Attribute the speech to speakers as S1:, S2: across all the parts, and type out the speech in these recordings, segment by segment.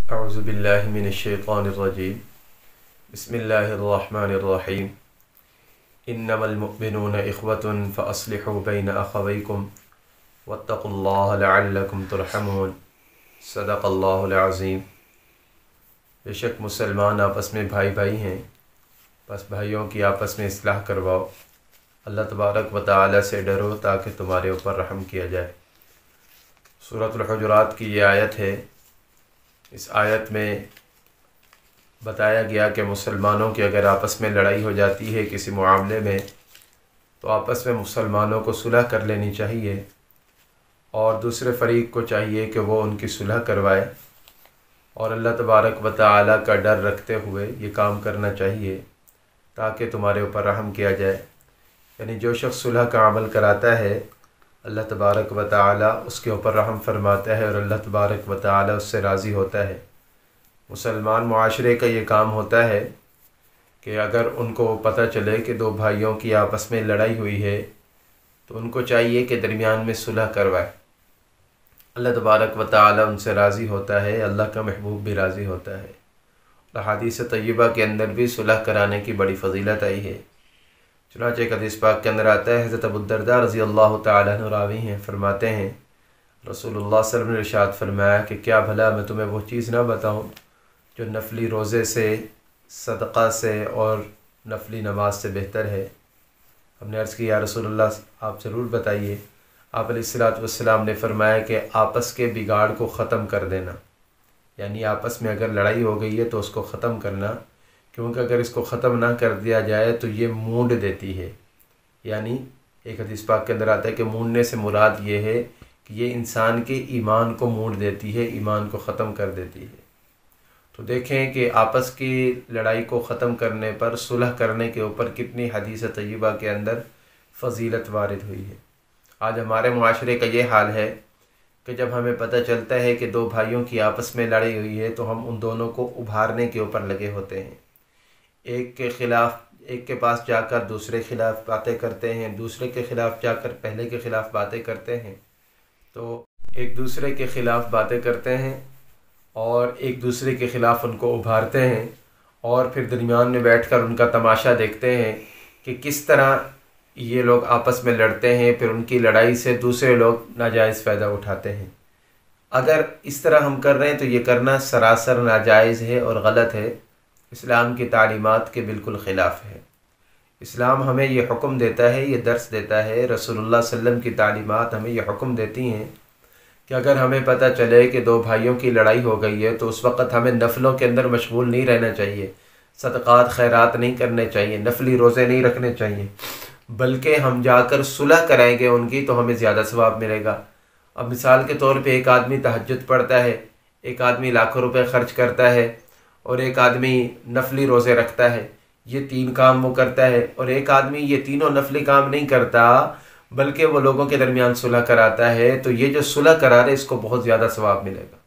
S1: अऊज़ु बिल्लाहि मिनश्शैतानिर्रजीम बिस्मिल्लाहिर्रहमानिर्रहीम इन्नमल मुअ्मिनूना इख़्वतुन फ़अस्लिहू बैन अख़वैकुम वत्तक़ुल्लाह लअल्लकुम तुरहमून। सदक़ल्लाहुल अज़ीम। बेशक मुसलमान आपस में भाई भाई हैं, बस भाइयों की आपस में इस्लाह करवाओ। अल्लाह तबारक व तआला से डरो ताकि तुम्हारे ऊपर रहम किया जाए। सूरतुल हुजुरात की ये आयत है। इस आयत में बताया गया कि मुसलमानों की अगर आपस में लड़ाई हो जाती है किसी मामले में, तो आपस में मुसलमानों को सुलह कर लेनी चाहिए और दूसरे फ़रीक को चाहिए कि वो उनकी सुलह करवाए और अल्लाह तबारक व तआला का डर रखते हुए ये काम करना चाहिए ताकि तुम्हारे ऊपर रहम किया जाए। यानी जो शख्स सुलह का अमल कराता है, अल्लाह तबारक व तआला उसके ऊपर रहम फरमाता है और अल्लाह तबारक व तआला उससे राज़ी होता है। मुसलमान मुआशरे का ये काम होता है कि अगर उनको पता चले कि दो भाइयों की आपस में लड़ाई हुई है तो उनको चाहिए कि दरमियान में सुलह करवाए। अल्लाह तबारक व तआला उनसे राज़ी होता है, अल्लाह का महबूब भी राज़ी होता है। और हदीस तय्यबा के अंदर भी सुलह कराने की बड़ी फ़जीलत आई है। चुनांचे एक हदीस पाक के अंदर आता है, हज़रत अबू दरदा रज़ी अल्लाह तआला अन्हु रावी हैं, फरमाते हैं रसूलुल्लाह सल्लल्लाहु अलैहि वसल्लम ने इरशाद फरमाया कि क्या भला मैं तुम्हें वो चीज़ ना बताऊँ जो नफली रोज़े से, सदक़ा से और नफली नमाज से बेहतर है। हमने अर्ज़ किया, या रसूलुल्लाह आप ज़रूर बताइए। आप अलैहिस्सलातु वस्सलाम ने फरमाया कि आपस के बिगाड़ को ख़त्म कर देना, यानी आपस में अगर लड़ाई हो गई है तो उसको ख़त्म करना, क्योंकि अगर इसको ख़त्म ना कर दिया जाए तो ये मूंड देती है। यानी एक हदीस पाक के अंदर आता है कि मूंडने से मुराद ये है कि ये इंसान के ईमान को मूंड देती है, ईमान को ख़त्म कर देती है। तो देखें कि आपस की लड़ाई को ख़त्म करने पर, सुलह करने के ऊपर कितनी हदीस तय्यबा के अंदर फ़जीलत वारिद हुई है। आज हमारे मुआशरे का ये हाल है कि जब हमें पता चलता है कि दो भाइयों की आपस में लड़ाई हुई है तो हम उन दोनों को उभारने के ऊपर लगे होते हैं। एक के ख़िलाफ़, एक के पास जाकर दूसरे ख़िलाफ़ बातें करते हैं, दूसरे के ख़िलाफ़ जाकर पहले के ख़िलाफ़ बातें करते हैं। तो एक दूसरे के ख़िलाफ़ बातें करते हैं और एक दूसरे के ख़िलाफ़ उनको उभारते हैं और फिर दरमियान में बैठकर उनका तमाशा देखते हैं कि किस तरह ये लोग आपस में लड़ते हैं, फिर उनकी लड़ाई से दूसरे लोग नाजायज़ फ़ायदा उठाते हैं। अगर इस तरह हम कर रहे हैं तो ये करना सरासर नाजायज़ है और गलत है, इस्लाम की तालीमात के बिल्कुल ख़िलाफ़ है। इस्लाम हमें ये हुक्म देता है, ये दर्स देता है, रसूलुल्लाह सल्लल्लाहु अलैहि वसल्लम की तालीमात हमें ये हुक्म देती हैं कि अगर हमें पता चले कि दो भाइयों की लड़ाई हो गई है तो उस वक़्त हमें नफ़लों के अंदर मशगूल नहीं रहना चाहिए, सदक़ात खैरात नहीं करने चाहिए, नफली रोज़े नहीं रखने चाहिए, बल्कि हम जाकर सुलह कराएंगे उनकी तो हमें ज़्यादा सवाब मिलेगा। अब मिसाल के तौर पे एक आदमी तहज्जुद पढ़ता है, एक आदमी लाखों रुपए ख़र्च करता है और एक आदमी नफली रोज़े रखता है। ये तीन काम वो करता है और एक आदमी ये तीनों नफली काम नहीं करता बल्कि वो लोगों के दरमियान सुलह कराता है, तो ये जो सुलह करा रहे इसको बहुत ज़्यादा सवाब मिलेगा।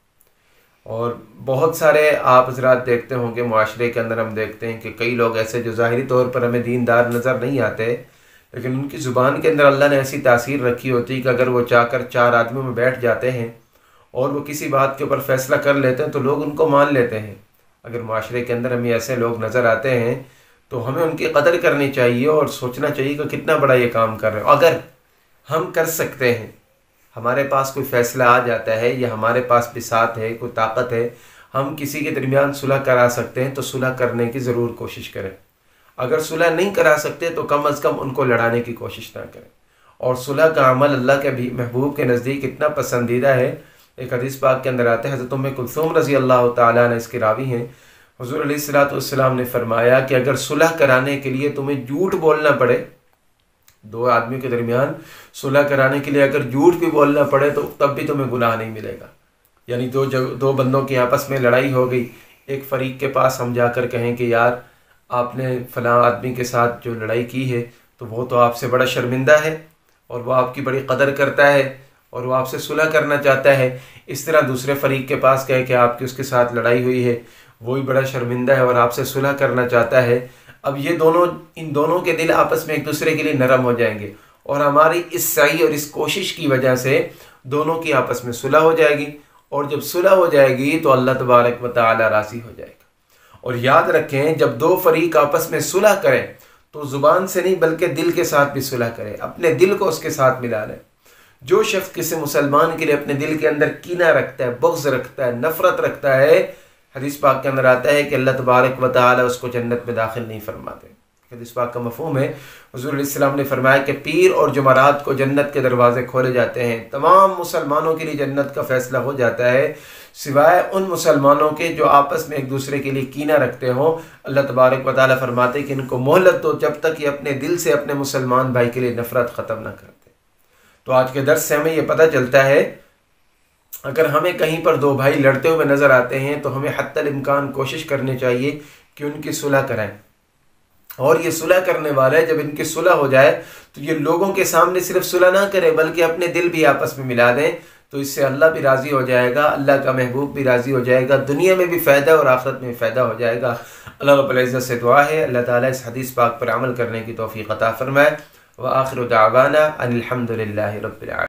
S1: और बहुत सारे आप हज़रात देखते होंगे मुआशरे के अंदर, हम देखते हैं कि कई लोग ऐसे जो ज़ाहिरी तौर पर हमें दीनदार नज़र नहीं आते, लेकिन उनकी ज़ुबान के अंदर अल्लाह ने ऐसी तासीर रखी होती है कि अगर वो चाहकर चार आदमियों में बैठ जाते हैं और वो किसी बात के ऊपर फ़ैसला कर लेते हैं तो लोग उनको मान लेते हैं। अगर मुआशरे के अंदर हमें ऐसे लोग नज़र आते हैं तो हमें उनकी कदर करनी चाहिए और सोचना चाहिए कि कितना बड़ा ये काम कर रहे हैं। अगर हम कर सकते हैं, हमारे पास कोई फ़ैसला आ जाता है या हमारे पास बिसात है, कोई ताकत है, हम किसी के दरमियान सुलह करा सकते हैं तो सुलह करने की ज़रूर कोशिश करें। अगर सुलह नहीं करा सकते तो कम अज़ कम उनको लड़ाने की कोशिश ना करें। और सुलह का अमल अल्लाह के भी महबूब के नज़दीक इतना पसंदीदा है। एक हदीस पाक के अंदर आते हैं, हज़रत उम्मे कुलसूम रज़ी अल्लाह तआला अन्हा इसके रावी हैं, हुज़ूर अलैहिस्सलातु वस्सलाम ने फरमाया कि अगर सुलह कराने के लिए तुम्हें झूठ बोलना पड़े, दो आदमियों के दरमियान सुलह कराने के लिए अगर झूठ भी बोलना पड़े तो तब भी तुम्हें गुनाह नहीं मिलेगा। यानी दो बंदों की आपस में लड़ाई हो गई, एक फ़रीक के पास हम जाकर कहें कि यार आपने फ़लाँ आदमी के साथ जो लड़ाई की है तो वो तो आपसे बड़ा शर्मिंदा है और वो आपकी बड़ी कदर करता है और वो आपसे सुलह करना चाहता है। इस तरह दूसरे फ़रीक के पास कहे कि आपकी उसके साथ लड़ाई हुई है, वो भी बड़ा शर्मिंदा है और आपसे सुलह करना चाहता है। अब ये दोनों, इन दोनों के दिल आपस में एक दूसरे के लिए नरम हो जाएंगे और हमारी इस सही और इस कोशिश की वजह से दोनों की आपस में सुलह हो जाएगी और जब सुलह हो जाएगी तो अल्लाह तबारक व तआला राज़ी हो जाएगा। और याद रखें, जब दो फरीक आपस में सुलह करें तो ज़ुबान से नहीं बल्कि दिल के साथ भी सुलह करें, अपने दिल को उसके साथ मिला लें। जो शख्स किसी मुसलमान के लिए अपने दिल के अंदर कीना रखता है, बुग़्ज़ रखता है, नफ़रत रखता है, हदीस पाक के अंदर आता है कि अल्लाह तबारक व तआला उसको जन्नत में दाखिल नहीं फरमाते। हदीस पाक का मफ़हूम है, हुज़ूर अलैहिस्सलाम ने फरमाया कि पीर और जुमरात को जन्नत के दरवाज़े खोले जाते हैं, तमाम मुसलमानों के लिए जन्नत का फ़ैसला हो जाता है, सिवाय उन मुसलमानों के जो आपस में एक दूसरे के लिए कीना रखते हों। अल्लाह तबारक व तआला फरमाते हैं कि इनको मोहलत दो जब तक ये अपने दिल से अपने मुसलमान भाई के लिए नफ़रत ख़त्म न करते। तो आज के दर्स से हमें यह पता चलता है, अगर हमें कहीं पर दो भाई लड़ते हुए नज़र आते हैं तो हमें हत्तल इम्कान कोशिश करनी चाहिए कि उनकी सुलह कराएं। और ये सुलह करने वाले जब इनकी सुलह हो जाए तो ये लोगों के सामने सिर्फ सुलह ना करें बल्कि अपने दिल भी आपस में मिला दें, तो इससे अल्लाह भी राज़ी हो जाएगा, अल्लाह का महबूब भी राज़ी हो जाएगा, दुनिया में भी फ़ायदा और आखिरत में भी फ़ायदा हो जाएगा। अल्लाह रब्बुल इज़्ज़त से दुआ है अल्लाह ताला इस हदीस पाक पर अमल करने की तौफ़ीक़ अता फ़रमाए। व आखिरु दावाना अनिल हम्दुलिल्लाहि रब्बिल आलमीन।